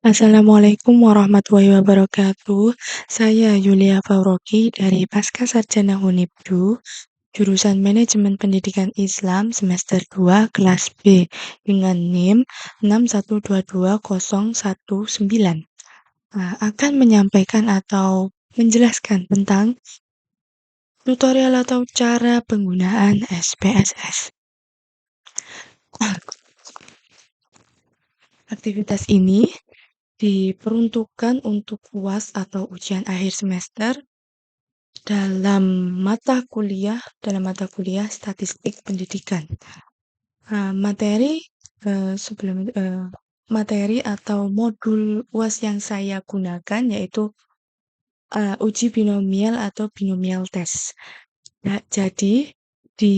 Assalamualaikum warahmatullahi wabarakatuh. Saya Yulia Fauroki dari Pascasarjana Unipdu, jurusan Manajemen Pendidikan Islam semester 2 kelas B dengan NIM 6122019. Akan menyampaikan atau menjelaskan tentang tutorial atau cara penggunaan SPSS. Aktivitas ini diperuntukkan untuk UAS atau ujian akhir semester dalam mata kuliah statistik pendidikan. Materi sebelum materi atau modul UAS yang saya gunakan yaitu uji binomial atau binomial test. Nah, jadi di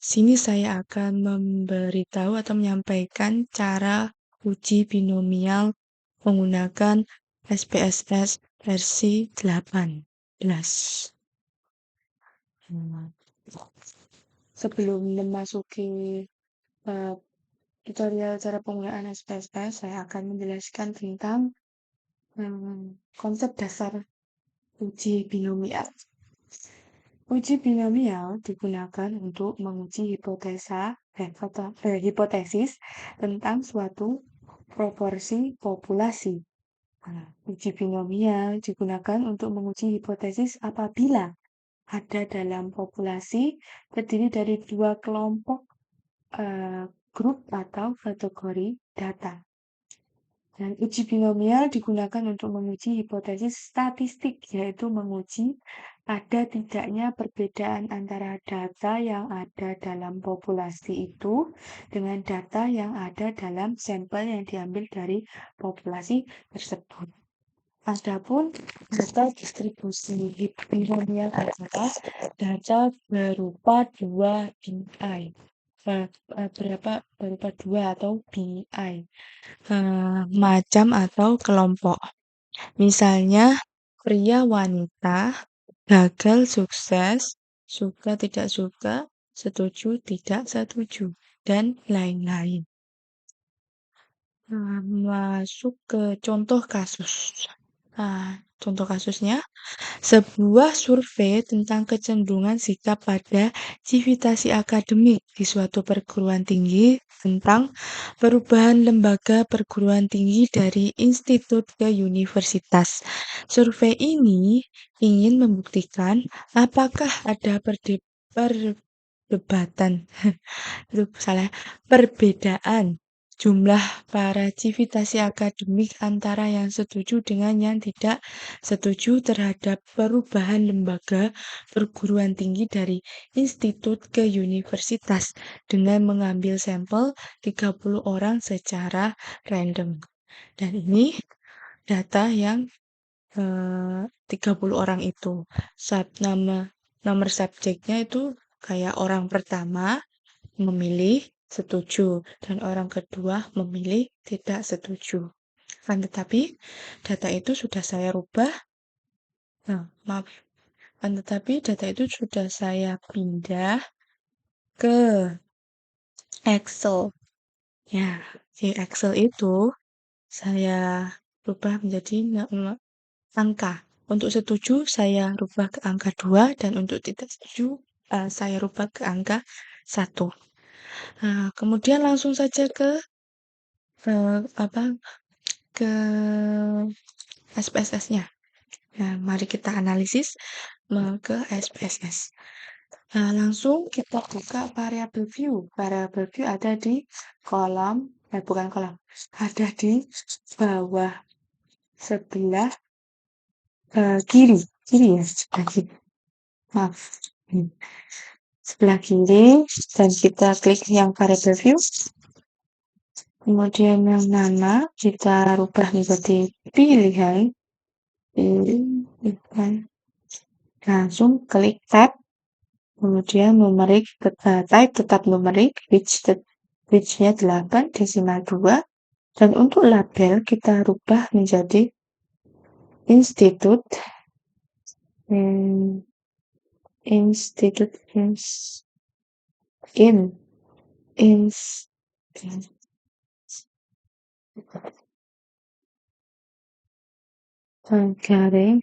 sini saya akan memberitahu atau menyampaikan cara uji binomial menggunakan SPSS versi 18. Sebelum memasuki tutorial cara penggunaan SPSS, saya akan menjelaskan tentang konsep dasar uji binomial. Uji binomial digunakan untuk menguji hipotesis tentang suatu proporsi populasi. Uji binomial digunakan untuk menguji hipotesis apabila ada dalam populasi terdiri dari dua kelompok grup atau kategori data. Dan uji binomial digunakan untuk menguji hipotesis statistik, yaitu menguji ada tidaknya perbedaan antara data yang ada dalam populasi itu dengan data yang ada dalam sampel yang diambil dari populasi tersebut. Adapun data distribusi binomial adalah data berupa dua BI. Berupa dua atau BI. Macam atau kelompok. Misalnya, pria wanita, gagal sukses, suka tidak suka, setuju tidak setuju, dan lain-lain. Masuk ke contoh kasus. Contoh kasusnya, sebuah survei tentang kecenderungan sikap pada civitassi akademik di suatu perguruan tinggi tentang perubahan lembaga perguruan tinggi dari institut ke universitas. Survei ini ingin membuktikan apakah ada perbedaan jumlah para civitassi akademik antara yang setuju dengan yang tidak setuju terhadap perubahan lembaga perguruan tinggi dari institut ke universitas dengan mengambil sampel 30 orang secara random. Dan ini data yang 30 orang itu. Nomor subjeknya itu kayak orang pertama memilih setuju dan orang kedua memilih tidak setuju. Tetapi data itu sudah saya rubah. Tetapi data itu sudah saya pindah ke Excel. Ya, di Excel itu saya rubah menjadi angka. Untuk setuju saya rubah ke angka 2 dan untuk tidak setuju saya rubah ke angka 1. Kemudian langsung saja ke SPSS-nya. Mari kita analisis ke SPSS. Langsung kita buka variable view. Variable view ada di ada di bawah sebelah kiri ya, sebelah kiri. Maaf. Sebelah kiri dan kita klik yang variable view. Kemudian yang nama kita rubah menjadi pilihan. Langsung klik tab. Kemudian numerik type tetap numerik, which-nya 8 desimal 2. Dan untuk label kita rubah menjadi institut garing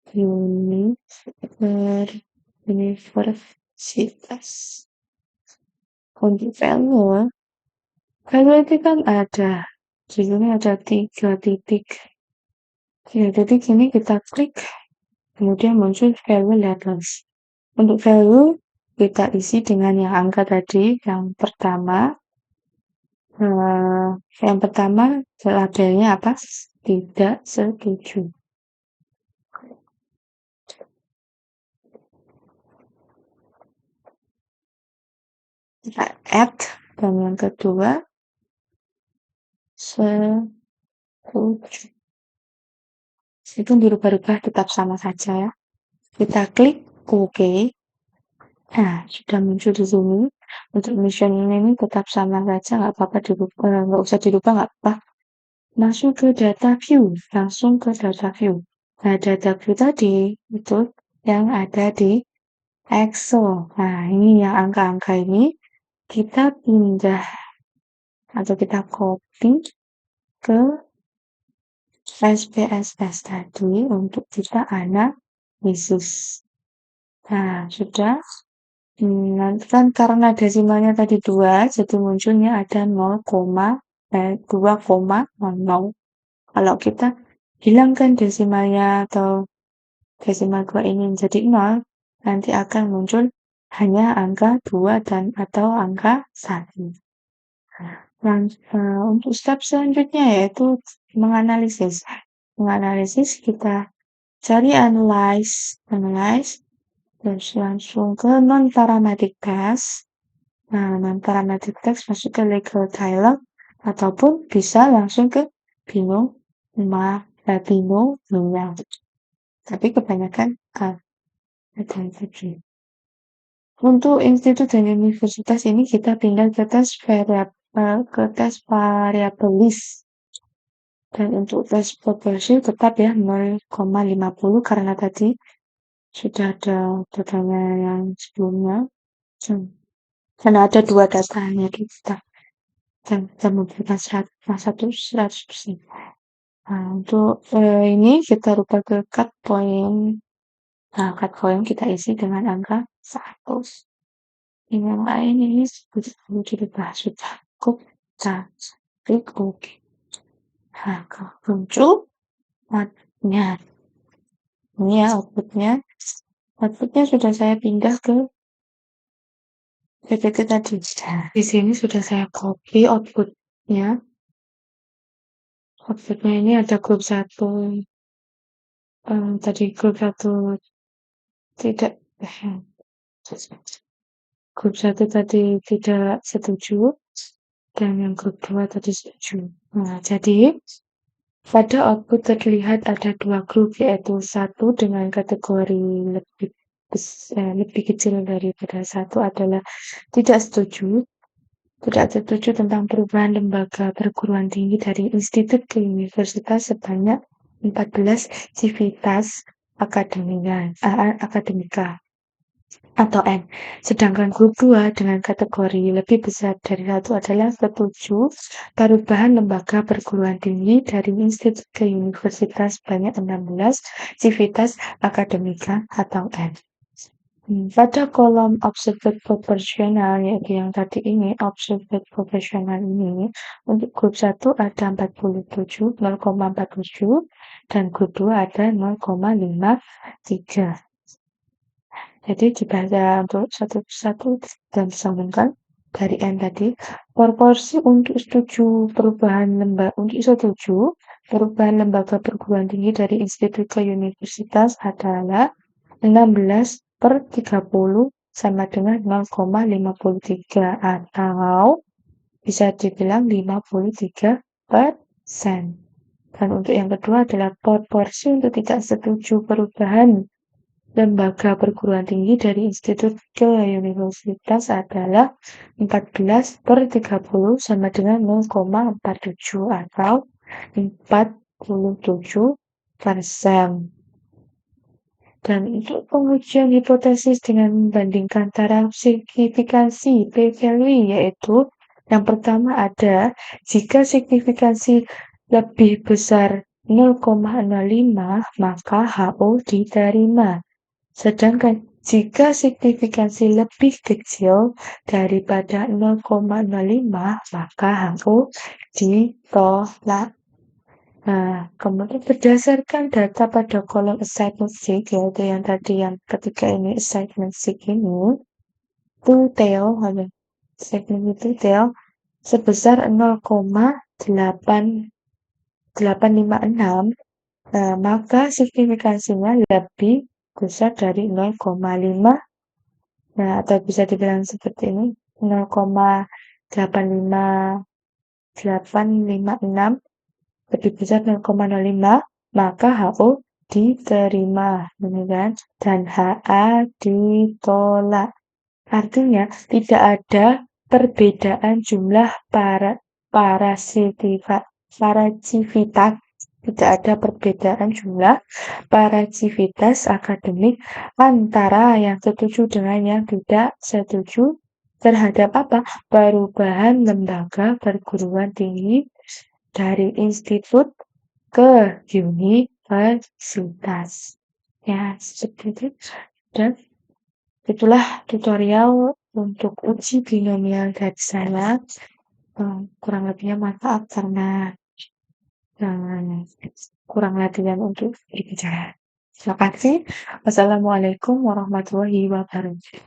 universitas. Untuk value itu kan ada, di sini ada 3 titik. 3 titik ini kita klik, kemudian muncul value letters. Untuk value, kita isi dengan yang angka tadi, yang pertama. Yang pertama, labelnya apa? Tidak setuju. Kita add, dan yang kedua, setuju. Itu dirubah-rubah tetap sama saja ya. Kita klik OK. Nah, sudah muncul di sini. Untuk mission ini tetap sama saja, nggak apa-apa dirubah, nggak usah dirubah, nggak apa. Masuk ke data view, langsung ke data view. Nah, data view tadi itu yang ada di Excel. Nah, ini yang angka-angka ini kita pindah atau kita copy ke SPSS tadi untuk kita analisis. Nah, sudah. Nanti kan karena desimalnya tadi 2, jadi munculnya ada 2,00. Kalau kita hilangkan desimalnya atau desimal 2 ini menjadi 0, nanti akan muncul hanya angka 2 dan atau angka 1. Nah, untuk step selanjutnya yaitu menganalisis. Menganalisis kita cari analyze, terus langsung ke non-parametric text. Nah, non-parametric text masuk ke legal dialog ataupun bisa langsung ke binomial. Tapi kebanyakan ada tadi. Untuk institut dan universitas ini kita pindah ke tes variabilis. Dan untuk tes proporsi tetap ya 0,50 karena tadi sudah ada datanya yang sebelumnya. Karena ada 2 datanya kita. Dan kita memberikan 100%. Nah, untuk ini kita rubah ke cut point. Nah, cut point kita isi dengan angka 1. Ini yang lain ini perlu dirubah sudah cukup. Kita klik OK. Nah, muncul outputnya. Ini ya outputnya. Outputnya sudah saya pindah ke PPT tadi. Nah, di sini sudah saya copy outputnya. Outputnya ini ada grup 1. Tadi grup 1 tidak grup 1 tadi tidak setuju dan yang grup 2 tadi setuju. Nah, jadi pada output terlihat ada 2 grup, yaitu 1 dengan kategori lebih kecil daripada 1 adalah tidak setuju. Tidak setuju tentang perubahan lembaga perguruan tinggi dari institut ke universitas sebanyak 14 civitas akademika atau N. Sedangkan grup 2 dengan kategori lebih besar dari 1 adalah setuju perubahan lembaga perguruan tinggi dari institut ke universitas sebanyak 16 civitas akademika atau N. Pada kolom observed proportional, yaitu yang tadi ini, observed proportional ini, untuk grup 1 ada 0,47, dan grup 2 ada 0,53. Jadi dibaca untuk satu persatu dan disambungkan dari N tadi. Proporsi untuk setuju perubahan lembaga perguruan tinggi dari institut ke universitas adalah 16/30 sama dengan 0,53 atau bisa dibilang 53%. Dan untuk yang kedua adalah proporsi untuk tidak setuju perubahan lembaga perguruan tinggi dari institut ke universitas adalah 14/30 sama dengan 0,47 atau 47%. Dan untuk pengujian hipotesis dengan membandingkan taraf signifikansi p-value, yaitu yang pertama ada jika signifikansi lebih besar 0,05 maka HO diterima. Sedangkan jika signifikansi lebih kecil daripada 0,05 maka HO ditolak. Nah, kemudian berdasarkan data pada kolom assignment sheet, yaitu yang tadi yang ketiga ini assignment sheet ini, TUTEL, ada segmen TUTEL sebesar 0,856, maka signifikansinya lebih besar dari 0,5, nah atau bisa dibilang seperti ini, 0,85856 lebih besar 0,05, maka HO diterima, ini kan, dan HA ditolak. Artinya tidak ada perbedaan jumlah paracivitas, tidak ada perbedaan jumlah paracivitas akademik antara yang setuju dengan yang tidak setuju terhadap apa? Perubahan lembaga perguruan tinggi dari institut ke universitas. Ya, seperti itu. Dan itulah tutorial untuk uji binomial dari saya. Kurang lebihnya maaf karena kurang latihan untuk berbicara. Terima kasih. Wassalamualaikum warahmatullahi wabarakatuh.